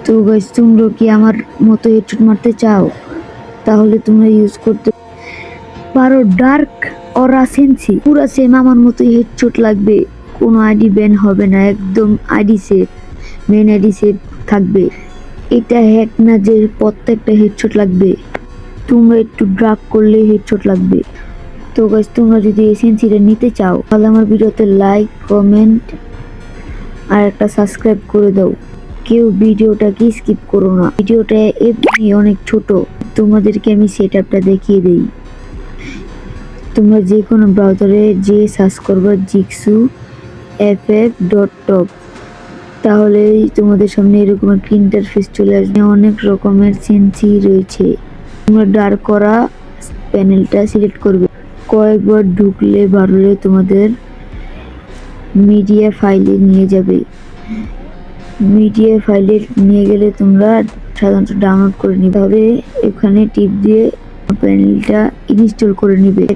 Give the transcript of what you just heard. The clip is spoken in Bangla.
তো গাইস, তোমরা কি আমার মতো হেডশট মারতে চাও? তাহলে তোমরা ইউজ করতে পারো ডার্ক অরা সেন্সি। পুরা সেম আমার মতো হেডশট লাগবে, কোনো আইডি ব্যান হবে না, একদম ID safe, main ID safe থাকবে। এটা হ্যাক না যে প্রত্যেকটা হেডশট লাগবে, তোমরা একটু ড্রাগ করলে হেডশট লাগবে। তো গাইস, তোমরা যদি এই সেন্সিটা নিতে চাও তাহলে আমার ভিডিওতে লাইক, কমেন্ট আর একটা সাবস্ক্রাইব করে দাও। কেউ ভিডিওটাকে স্কিপ করো না, ভিডিওটা এমনি অনেক ছোট, তোমাদেরকে আমি সেটআপটা দেখিয়ে দেই। তোমরা যে কোনো ব্রাউজারে যে সার্চ করবে জিক্সু ff.top, তাহলেই তোমাদের সামনে এরকম একটা ইন্টারফেস চলে আসবে। অনেক রকমের সেন্সি রয়েছে। তোমরা ডার্ক করা প্যানেলটা সিলেক্ট করবে, কয়েকবার ঢুকলে বাড়লে তোমাদের মিডিয়া ফাইলে নিয়ে যাবে। মিডিয়া ফাইলে নিয়ে গেলে তোমরা সাধারণত ডাউনলোড করে নিতে হবে। এখানে টিপ দিয়ে প্যানেলটা ইনস্টল করে নিবে।